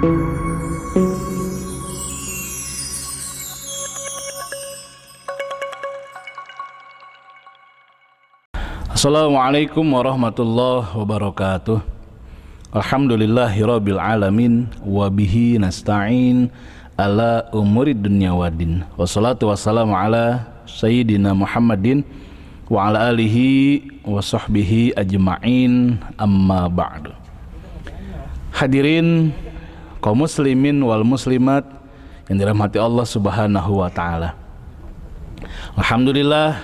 Assalamualaikum warahmatullahi wabarakatuh. Alhamdulillahirabbil alamin wa bihi nasta'in ala umurid dunya waddin. Wassalatu wassalamu ala sayyidina Muhammadin wa ala alihi wa sahbihi ajma'in, amma ba'du. Hadirin kaum muslimin wal muslimat yang dirahmati Allah Subhanahu wa taala. Alhamdulillah,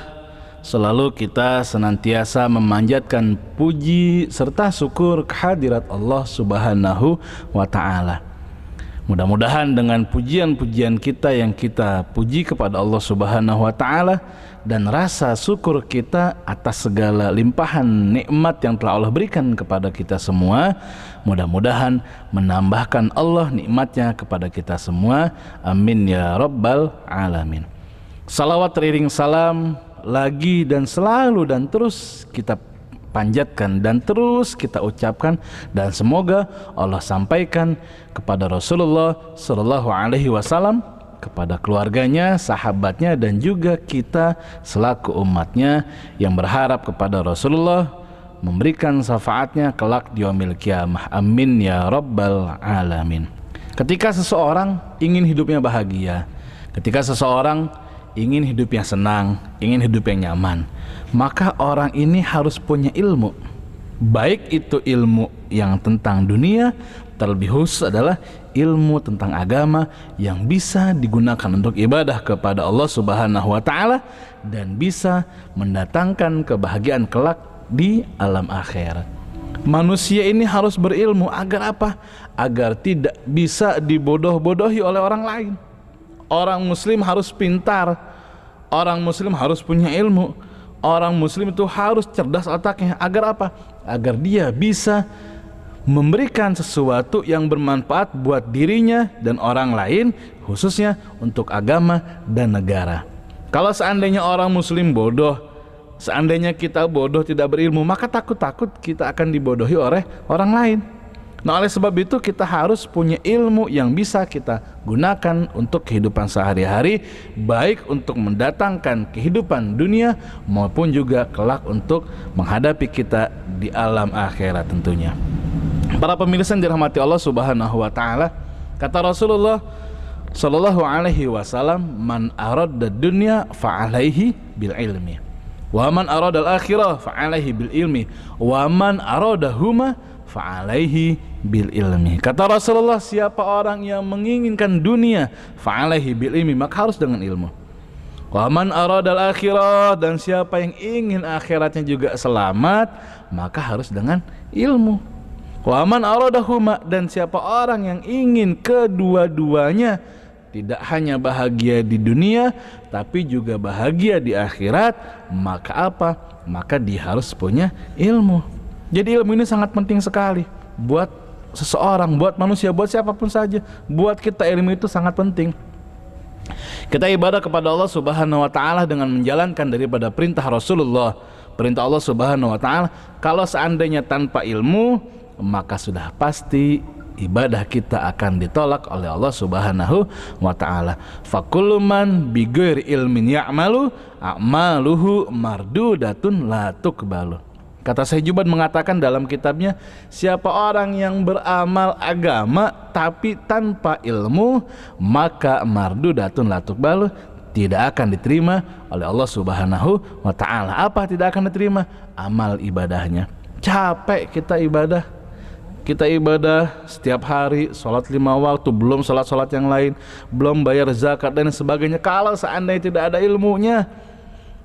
selalu kita senantiasa memanjatkan puji serta syukur kehadirat Allah Subhanahu wa ta'ala. Mudah-mudahan dengan pujian-pujian kita yang kita puji kepada Allah Subhanahu wa ta'ala dan rasa syukur kita atas segala limpahan nikmat yang telah Allah berikan kepada kita semua, mudah-mudahan menambahkan Allah nikmatnya kepada kita semua. Amin ya rabbal alamin. Salawat teriring salam lagi dan selalu dan terus kita panjatkan dan terus kita ucapkan dan semoga Allah sampaikan kepada Rasulullah Sallallahu Alaihi Wasallam, kepada keluarganya, sahabatnya dan juga kita selaku umatnya yang berharap kepada Rasulullah memberikan syafaatnya kelak di yaumil qiyamah. Amin ya rabbal alamin. Ketika seseorang ingin hidupnya bahagia, ketika seseorang ingin hidup yang senang, ingin hidup yang nyaman, maka orang ini harus punya ilmu. Baik itu ilmu yang tentang dunia, terlebih khusus adalah ilmu tentang agama yang bisa digunakan untuk ibadah kepada Allah Subhanahu wa ta'ala dan bisa mendatangkan kebahagiaan kelak di alam akhirat. Manusia ini harus berilmu agar apa? Agar tidak bisa dibodoh-bodohi oleh orang lain. Orang muslim harus pintar, orang muslim harus punya ilmu, orang muslim itu harus cerdas otaknya. Agar apa? Agar dia bisa memberikan sesuatu yang bermanfaat buat dirinya dan orang lain, khususnya untuk agama dan negara. Kalau seandainya orang muslim bodoh, seandainya kita bodoh tidak berilmu, maka takut-takut kita akan dibodohi oleh orang lain. Nah, oleh sebab itu kita harus punya ilmu yang bisa kita gunakan untuk kehidupan sehari-hari, baik untuk mendatangkan kehidupan dunia maupun juga kelak untuk menghadapi kita di alam akhirat tentunya. Para pemirsa yang dirahmati Allah Subhanahu wa taala, kata Rasulullah Sallallahu Alaihi Wasallam, man arada dunya fa'alaihi bil ilmi, wa man arada al akhirah fa'alaihi bil ilmi, wa man arada huma fa'alaihi bil ilmi. Kata Rasulullah, siapa orang yang menginginkan dunia fa'alaihi bil ilmi, maka harus dengan ilmu. Wa man aradal akhirah, dan siapa yang ingin akhiratnya juga selamat, maka harus dengan ilmu. Wa man aradahuma, dan siapa orang yang ingin kedua-duanya, tidak hanya bahagia di dunia tapi juga bahagia di akhirat, maka apa? Maka dia harus punya ilmu. Jadi ilmu ini sangat penting sekali buat seseorang, buat manusia, buat siapapun saja. Buat kita ilmu itu sangat penting. Kita ibadah kepada Allah Subhanahu wa taala dengan menjalankan daripada perintah Rasulullah, perintah Allah Subhanahu wa taala. Kalau seandainya tanpa ilmu, maka sudah pasti ibadah kita akan ditolak oleh Allah Subhanahu wa taala. Fakullu man bighairi ilmin ya'malu a'maluhu mardudatun la tuqbalu. Kata Syekh Juban mengatakan dalam kitabnya, siapa orang yang beramal agama tapi tanpa ilmu, maka mardudatun la tuqbalu, tidak akan diterima oleh Allah Subhanahu wa ta'ala. Apa tidak akan diterima? Amal ibadahnya. Capek kita ibadah setiap hari, sholat 5 waktu, belum sholat-sholat yang lain, belum bayar zakat dan sebagainya. Kalau seandainya tidak ada ilmunya,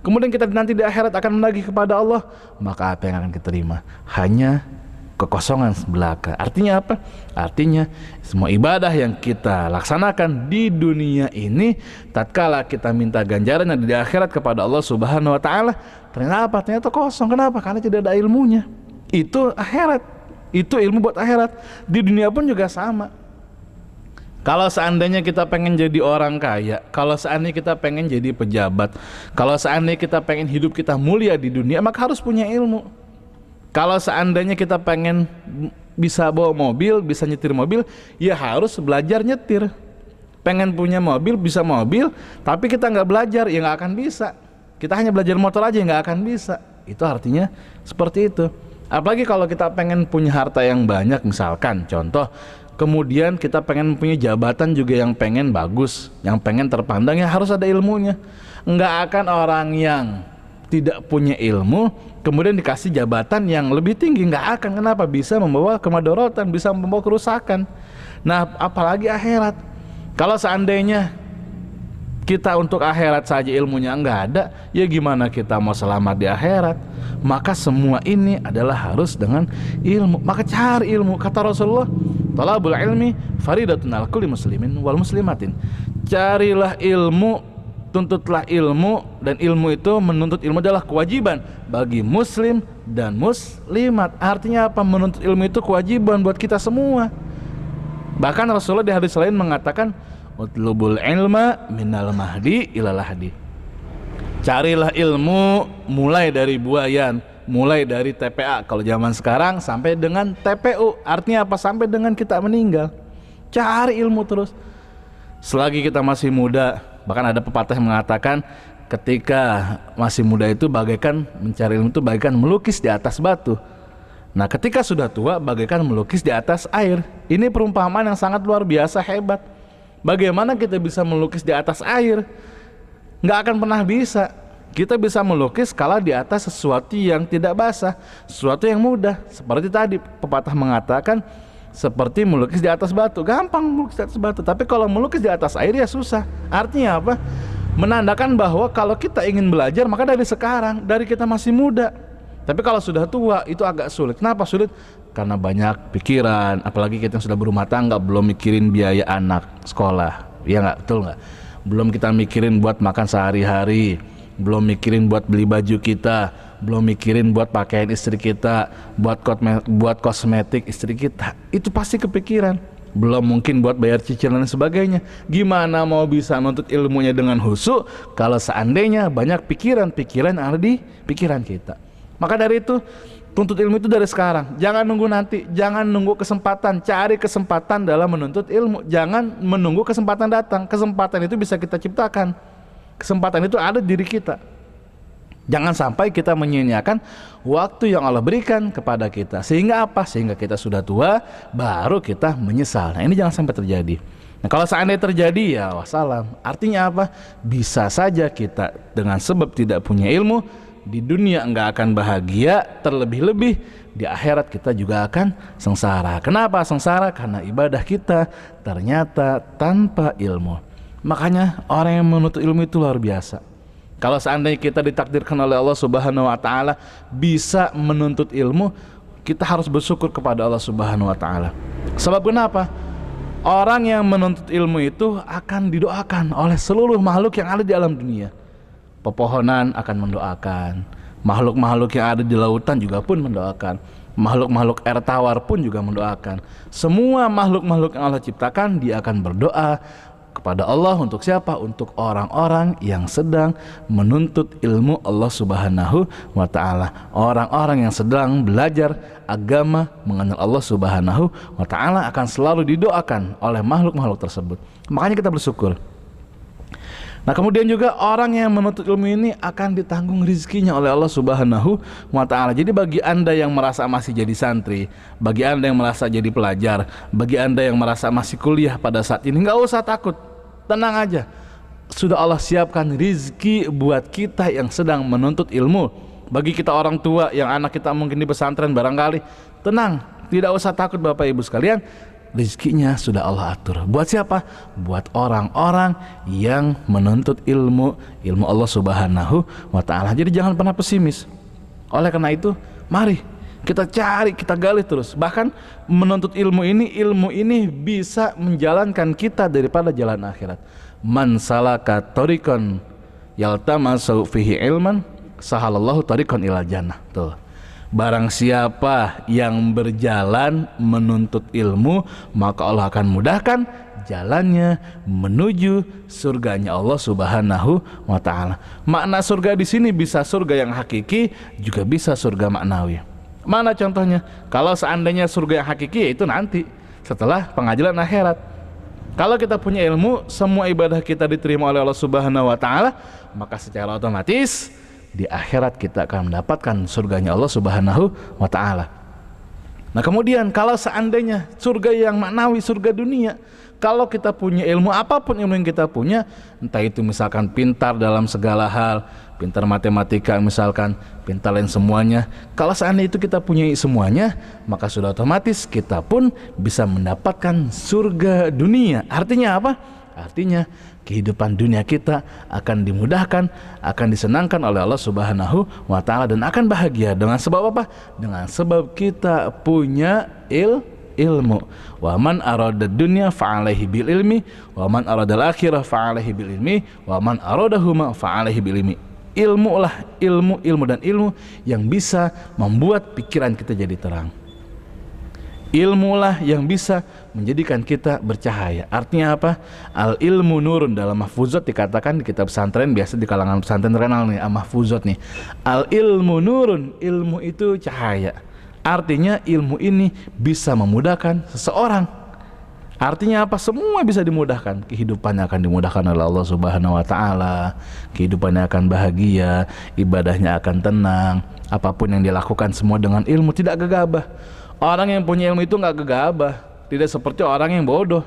kemudian kita nanti di akhirat akan menagih kepada Allah, maka apa yang akan kita terima? Hanya kekosongan belaka. Artinya apa? Artinya semua ibadah yang kita laksanakan di dunia ini, tatkala kita minta ganjarannya di akhirat kepada Allah Subhanahu wa taala, ternyata apa? Ternyata kosong. Kenapa? Karena tidak ada ilmunya. Itu akhirat. Itu ilmu buat akhirat. Di dunia pun juga sama. Kalau seandainya kita pengen jadi orang kaya, kalau seandainya kita pengen jadi pejabat, kalau seandainya kita pengen hidup kita mulia di dunia, maka harus punya ilmu. Kalau seandainya kita pengen bisa bawa mobil, bisa nyetir mobil, ya harus belajar nyetir. Pengen punya mobil, bisa mobil, tapi kita nggak belajar, ya nggak akan bisa. Kita hanya belajar motor aja, nggak akan bisa. Itu artinya seperti itu. Apalagi kalau kita pengen punya harta yang banyak, misalkan contoh, kemudian kita pengen punya jabatan juga yang pengen bagus, yang pengen terpandang, ya harus ada ilmunya. Nggak akan orang yang tidak punya ilmu kemudian dikasih jabatan yang lebih tinggi, nggak akan. Kenapa? Bisa membawa kemadorotan, bisa membawa kerusakan. Nah, apalagi akhirat. Kalau seandainya kita untuk akhirat saja ilmunya nggak ada, ya gimana kita mau selamat di akhirat? Maka semua ini adalah harus dengan ilmu. Maka cari ilmu. Kata Rasulullah, talabul ilmi faridatun ala kulli muslimin wal muslimatin. Carilah ilmu, tuntutlah ilmu, dan ilmu itu, menuntut ilmu adalah kewajiban bagi muslim dan muslimat. Artinya apa? Menuntut ilmu itu kewajiban buat kita semua. Bahkan Rasulullah di hadis lain mengatakan, utlubul ilma minal mahdi ilal lahdi. Carilah ilmu mulai dari buayan, mulai dari TPA kalau zaman sekarang, sampai dengan TPU. Artinya apa? Sampai dengan kita meninggal. Cari ilmu terus selagi kita masih muda. Bahkan ada pepatah yang mengatakan, ketika masih muda itu bagaikan mencari ilmu itu bagaikan melukis di atas batu. Nah, ketika sudah tua bagaikan melukis di atas air. Ini perumpamaan yang sangat luar biasa hebat. Bagaimana kita bisa melukis di atas air? Nggak akan pernah bisa. Kita bisa melukis kalau di atas sesuatu yang tidak basah, sesuatu yang mudah. Seperti tadi pepatah mengatakan, seperti melukis di atas batu. Gampang melukis di atas batu, tapi kalau melukis di atas air ya susah. Artinya apa? Menandakan bahwa kalau kita ingin belajar, maka dari sekarang, dari kita masih muda. Tapi kalau sudah tua itu agak sulit. Kenapa sulit? Karena banyak pikiran, apalagi kita yang sudah berumah tangga, belum mikirin biaya anak sekolah. Ya nggak? Betul nggak? Belum kita mikirin buat makan sehari-hari, belum mikirin buat beli baju kita, belum mikirin buat pakaian istri kita, buat kosmetik istri kita. Itu pasti kepikiran. Belum mungkin buat bayar cicilan dan sebagainya. Gimana mau bisa menuntut ilmunya dengan khusyuk kalau seandainya banyak pikiran-pikiran yang ada di pikiran kita? Maka dari itu, tuntut ilmu itu dari sekarang. Jangan nunggu nanti, jangan nunggu kesempatan. Cari kesempatan dalam menuntut ilmu. Jangan menunggu kesempatan datang. Kesempatan itu bisa kita ciptakan. Kesempatan itu ada di diri kita. Jangan sampai kita menyia-nyiakan waktu yang Allah berikan kepada kita. Sehingga apa? Sehingga kita sudah tua, baru kita menyesal. Nah, ini jangan sampai terjadi. Nah, kalau seandainya terjadi, ya wassalam. Artinya apa? Bisa saja kita dengan sebab tidak punya ilmu, di dunia enggak akan bahagia, terlebih-lebih di akhirat kita juga akan sengsara. Kenapa sengsara? Karena ibadah kita ternyata tanpa ilmu. Makanya orang yang menuntut ilmu itu luar biasa. Kalau seandainya kita ditakdirkan oleh Allah Subhanahu wa taala bisa menuntut ilmu, kita harus bersyukur kepada Allah Subhanahu wa taala. Sebab kenapa? Orang yang menuntut ilmu itu akan didoakan oleh seluruh makhluk yang ada di alam dunia. Pepohonan akan mendoakan, makhluk-makhluk yang ada di lautan juga pun mendoakan, makhluk-makhluk air tawar pun juga mendoakan. Semua makhluk-makhluk yang Allah ciptakan, dia akan berdoa kepada Allah. Untuk siapa? Untuk orang-orang yang sedang menuntut ilmu Allah Subhanahu wa ta'ala. Orang-orang yang sedang belajar agama, mengenal Allah Subhanahu wa ta'ala akan selalu didoakan oleh makhluk-makhluk tersebut. Makanya kita bersyukur. Nah, kemudian juga orang yang menuntut ilmu ini akan ditanggung rezekinya oleh Allah Subhanahu wa ta'ala. Jadi bagi Anda yang merasa masih jadi santri, bagi Anda yang merasa jadi pelajar, bagi Anda yang merasa masih kuliah pada saat ini, nggak usah takut, tenang aja. Sudah Allah siapkan rezeki buat kita yang sedang menuntut ilmu. Bagi kita orang tua yang anak kita mungkin di pesantren barangkali, tenang, tidak usah takut Bapak Ibu sekalian. Rezekinya sudah Allah atur. Buat siapa? Buat orang-orang yang menuntut ilmu Allah Subhanahu wa ta'ala. Jadi jangan pernah pesimis. Oleh karena itu, mari kita cari, kita gali terus. Bahkan menuntut ilmu ini bisa menjalankan kita daripada jalan akhirat. Man salaka tariqan yaltamasu fihi ilman sahalallahu tariqan ilal jannah. Tuh. Barang siapa yang berjalan menuntut ilmu, maka Allah akan mudahkan jalannya menuju surganya Allah Subhanahu wa ta'ala. Makna surga di sini bisa surga yang hakiki, juga bisa surga maknawi. Mana contohnya? Kalau seandainya surga yang hakiki, itu nanti setelah pengadilan akhirat. Kalau kita punya ilmu, semua ibadah kita diterima oleh Allah Subhanahu wa taala, maka secara otomatis di akhirat kita akan mendapatkan surganya Allah Subhanahu wa taala. Nah, kemudian kalau seandainya surga yang maknawi, surga dunia, kalau kita punya ilmu, apapun ilmu yang kita punya, entah itu misalkan pintar dalam segala hal, pintar matematika misalkan, pintar lain semuanya, kalau seandainya itu kita punya semuanya, maka sudah otomatis kita pun bisa mendapatkan surga dunia. Artinya apa? Artinya kehidupan dunia kita akan dimudahkan, akan disenangkan oleh Allah Subhanahu wa taala, dan akan bahagia. Dengan sebab apa? Dengan sebab kita punya ilmu. Wa man arada dunya fa'alaihi bil ilmi, wa man arada al-akhirah fa'alaihi bil ilmi, wa man aradahuma fa'alaihi bil ilmi. Ilmu lah, ilmu dan ilmu yang bisa membuat pikiran kita jadi terang. Ilmulah yang bisa menjadikan kita bercahaya. Artinya apa? Al ilmu nurun, dalam mahfuzat dikatakan di kitab pesantren, biasa di kalangan pesantren terkenal nih, mahfuzat nih. Al ilmu nurun, ilmu itu cahaya. Artinya ilmu ini bisa memudahkan seseorang. Artinya apa? Semua bisa dimudahkan. Kehidupannya akan dimudahkan oleh Allah Subhanahu wa taala. Kehidupannya akan bahagia, ibadahnya akan tenang. Apapun yang dilakukan semua dengan ilmu, tidak gegabah. Orang yang punya ilmu itu nggak gegabah, tidak seperti orang yang bodoh.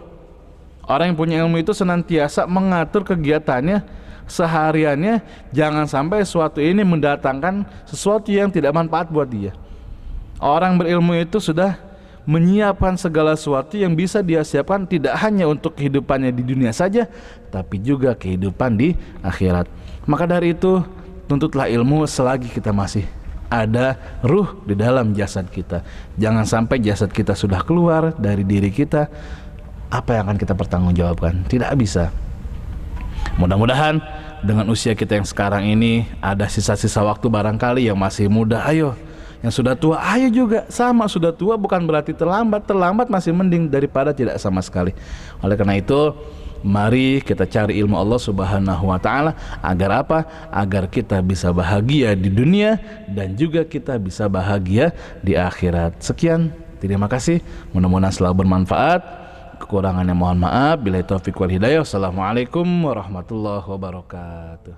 Orang yang punya ilmu itu senantiasa mengatur kegiatannya, sehariannya, jangan sampai sesuatu ini mendatangkan sesuatu yang tidak manfaat buat dia. Orang berilmu itu sudah menyiapkan segala sesuatu yang bisa dia siapkan, tidak hanya untuk kehidupannya di dunia saja, tapi juga kehidupan di akhirat. Maka dari itu, tuntutlah ilmu selagi kita masih ada ruh di dalam jasad kita. Jangan sampai jasad kita sudah keluar dari diri kita, apa yang akan kita pertanggungjawabkan? Tidak bisa. Mudah-mudahan dengan usia kita yang sekarang ini, ada sisa-sisa waktu barangkali yang masih muda. Ayo, yang sudah tua, ayo juga. Sama, sudah tua bukan berarti terlambat. Terlambat masih mending daripada tidak sama sekali. Oleh karena itu, mari kita cari ilmu Allah Subhanahu wa taala. Agar apa? Agar kita bisa bahagia di dunia dan juga kita bisa bahagia di akhirat. Sekian, terima kasih. Mudah-mudahan selalu bermanfaat. Kekurangannya mohon maaf. Billahi taufiq wal hidayah. Wassalamualaikum warahmatullahi wabarakatuh.